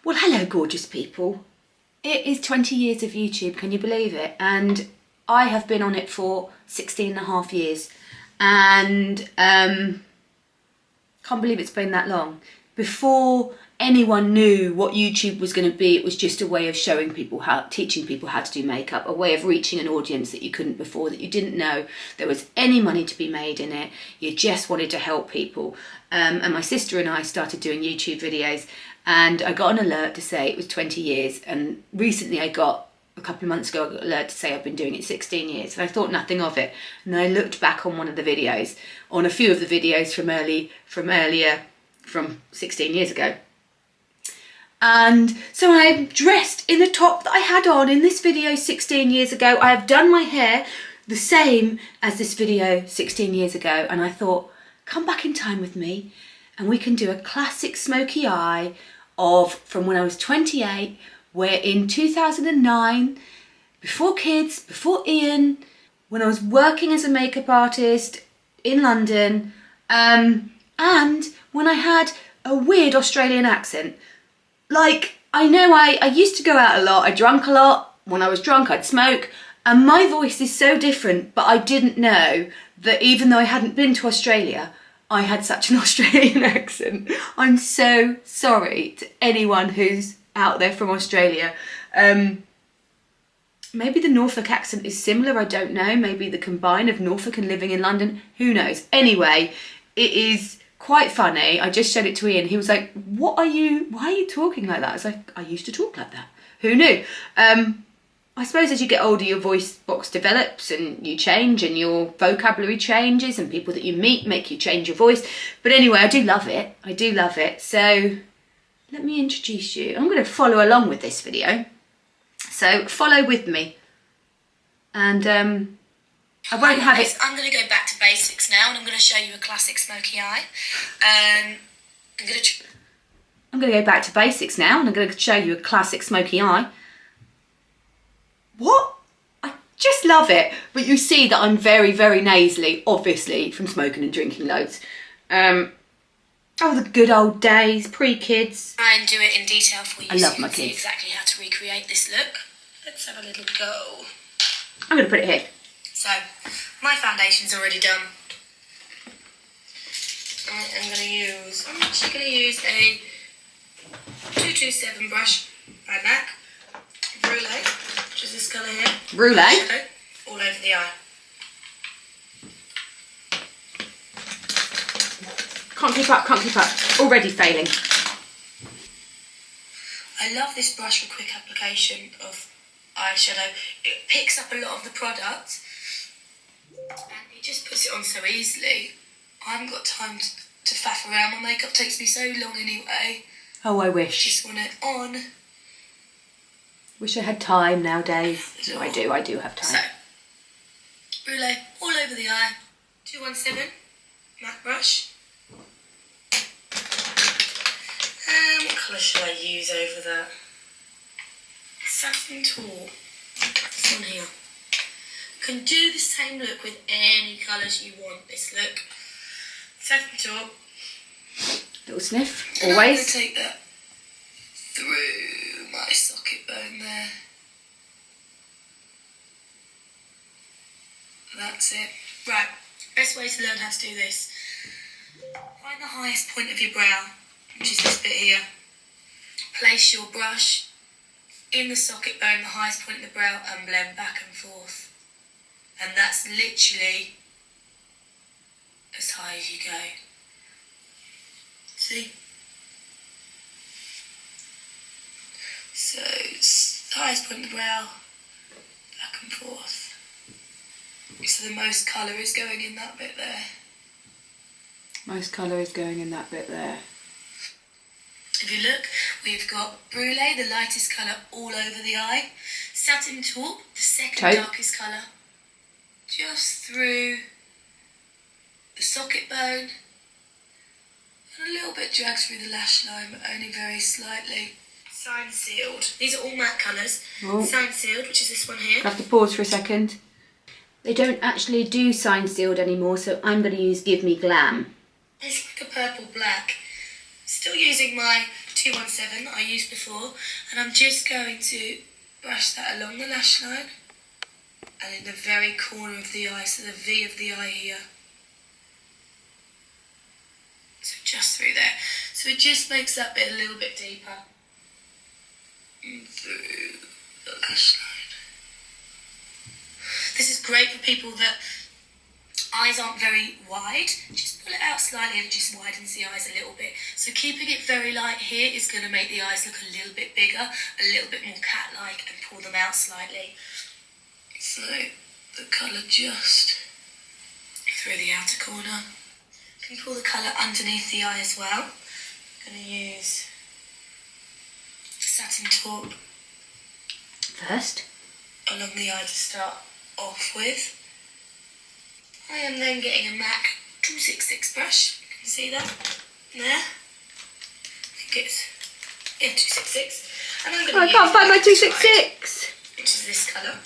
Well, hello, gorgeous people. It is 20 years of YouTube, can you believe it? And I have been on it for 16 and a half years. And can't believe it's been that long. Before anyone knew what YouTube was going to be, it was just a way of showing people teaching people how to do makeup, a way of reaching an audience that you couldn't before, that you didn't know there was any money to be made in it. You just wanted to help people. And my sister and I started doing YouTube videos, and I got an alert to say it was 20 years. And recently a couple of months ago, I got an alert to say I've been doing it 16 years. And I thought nothing of it. And I looked back on one of the videos, on a few of the videos from 16 years ago. And so I'm dressed in the top that I had on in this video 16 years ago. I have done my hair the same as this video 16 years ago. And I thought, come back in time with me and we can do a classic smoky eye from when I was 28, where in 2009, before kids, before Ian, when I was working as a makeup artist in London, and when I had a weird Australian accent. Like, I know I used to go out a lot, I drank a lot. When I was drunk, I'd smoke, and my voice is so different, but I didn't know that even though I hadn't been to Australia, I had such an Australian accent. I'm so sorry to anyone who's out there from Australia. Maybe the Norfolk accent is similar, I don't know. Maybe the combine of Norfolk and living in London, who knows? Anyway, it is quite funny. I just showed it to Ian. He was like, why are you talking like that? I was like, I used to talk like that. Who knew? I suppose as you get older, your voice box develops and you change and your vocabulary changes and people that you meet make you change your voice. But anyway, I do love it. I do love it. So let me introduce you. I'm going to follow along with this video. So follow with me. And I won't have it. I'm going to go back to basics now, and I'm going to show you a classic smoky eye. I'm going to go back to basics now, and I'm going to show you a classic smoky eye. What? I just love it. But you see that I'm very, very nasally, obviously, from smoking and drinking loads. Oh, the good old days, pre-kids. Try and do it in detail for you. I love so my you can see kids. exactly how to recreate this look. Let's have a little go. I'm going to put it here. So, my foundation's already done. I'm actually going to use a 227 brush by MAC. Brulee, which is this colour here. Brulee? All over the eye. Can't keep up, can't keep up. Already failing. I love this brush for quick application of eyeshadow. It picks up a lot of the product and it just puts it on so easily. I haven't got time to faff around. My makeup takes me so long anyway. Oh, I wish. Just want it on. Wish I had time nowadays. No, I do have time. So, Brulee all over the eye. 217 MAC brush. What colour should I use over that? Satin Taupe. This one here. You can do the same look with any colours you want. This look. Satin Taupe. Little sniff, And always. I'm going to take that through my socket bone there. That's it. Right, best way to learn how to do this. Find the highest point of your brow, which is this bit here. Place your brush in the socket bone, the highest point of the brow, and blend back and forth. And that's literally as high as you go. See? So, it's the highest point of the brow, back and forth. So the most colour is going in that bit there. Most colour is going in that bit there. If you look, we've got Brulee, the lightest colour, all over the eye. Satin Taupe, the second darkest colour, just through the socket bone. And a little bit drags through the lash line, but only very slightly. Sign Sealed. These are all matte colours. Oh. Sign Sealed, which is this one here. I have to pause for a second. They don't actually do Sign Sealed anymore, so I'm going to use Give Me Glam. It's like a purple black. Still using my 217 that I used before, and I'm just going to brush that along the lash line and in the very corner of the eye, so the V of the eye here. So just through there. So it just makes that bit a little bit deeper. And through the lash line. This is great for people that eyes aren't very wide. Just pull it out slightly and it just widens the eyes a little bit. So keeping it very light here is going to make the eyes look a little bit bigger, a little bit more cat-like, and pull them out slightly. So the colour just through the outer corner. You can pull the colour underneath the eye as well. I'm going to use satin taupe First. along the eye to start off with. I am then getting a MAC 266 brush. You can see that there. I think it's 266. And I'm going to I can't find my 266. Which is this colour.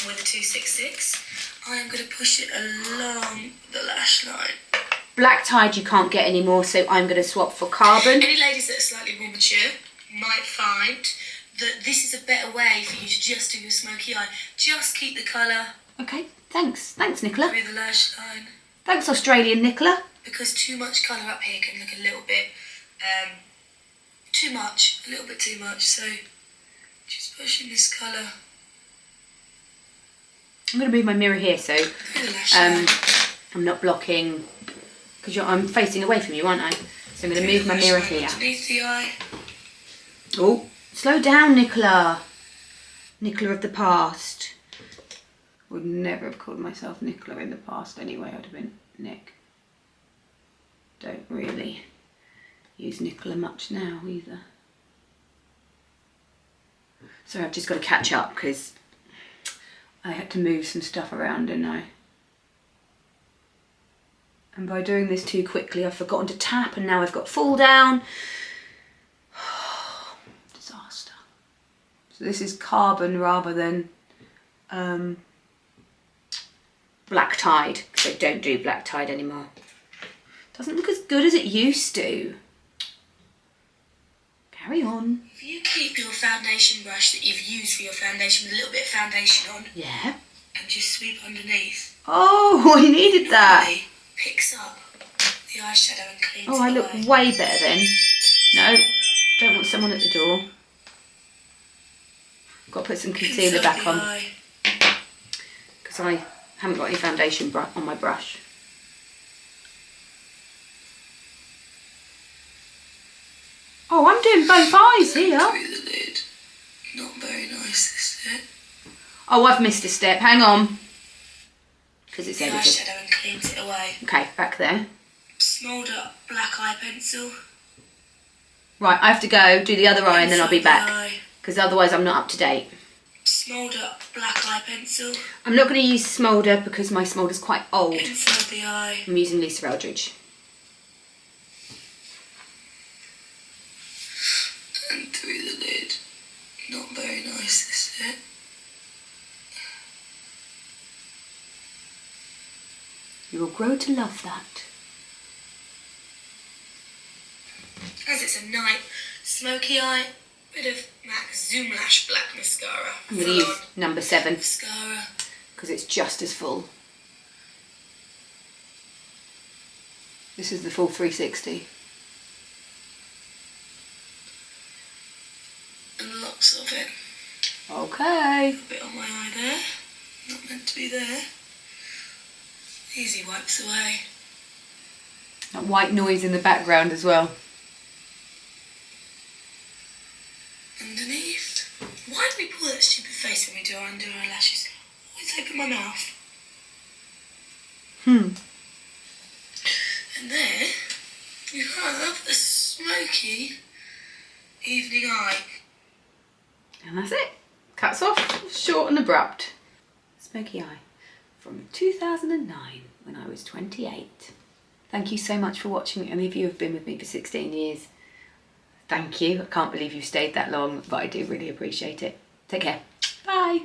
With a 266. I am going to push it along the lash line. Black tide you can't get anymore, so I'm going to swap for carbon. Any ladies that are slightly more mature might find that this is a better way for you to just do your smoky eye. Just keep the colour. Okay, thanks. Thanks, Nicola. Through the lash line. Thanks, Australian Nicola. Because too much colour up here can look a little bit too much. A little bit too much. So just pushing this colour. I'm going to move my mirror here so I'm not blocking, because I'm facing away from you, aren't I? So I'm going to move my mirror here. Underneath the eye. Oh, slow down, Nicola. Nicola of the past. Would never have called myself Nicola in the past anyway. I'd have been Nick. Don't really use Nicola much now either. So I've just got to catch up because I had to move some stuff around, didn't I? And by doing this too quickly, I've forgotten to tap, and now I've got fall down. Disaster. So this is carbon rather than black tide, because I don't do black tide anymore. Doesn't look as good as it used to. Carry on. If you keep your foundation brush that you've used for your foundation with a little bit of foundation on, Yeah. and just sweep underneath. Oh, I needed that. It picks up the eyeshadow and cleans Oh, it I look away. way better then. No, don't want someone at the door. Got to put some concealer Inside back the on eye. because I haven't got any foundation on my brush. Oh, I'm doing both eyes here. Through the lid. Not very nice, this bit. Oh, I've missed a step. Hang on. Because it's The edited. eyeshadow and cleans it away. Okay, back there. Smolder up black eye pencil. Right, I have to go do the other eye and then I'll be Inside the back. eye. Because otherwise I'm not up to date. Smolder up black eye pencil. I'm not going to use Smolder because my Smolder's quite old. Inside the eye. I'm using Lisa Eldridge. And through the lid. Not very nice, this bit. You will grow to love that. As it's a night smoky eye, bit of MAC Zoom Lash Black Mascara. I'm going to use number 7 Mascara. because it's just as full. This is the full 360. And lots of it. Okay. A bit on my eye there. Not meant to be there. Easy wipes away. That white noise in the background as well. Underneath. Why do we pull that stupid face when we do our under our lashes? Always open my mouth. And there you have a smoky evening eye. And that's it. Cuts off, short and abrupt. Smoky eye from 2009 when I was 28. Thank you so much for watching. Any of you have been with me for 16 years. Thank you. I can't believe you've stayed that long, but I do really appreciate it. Take care. Bye.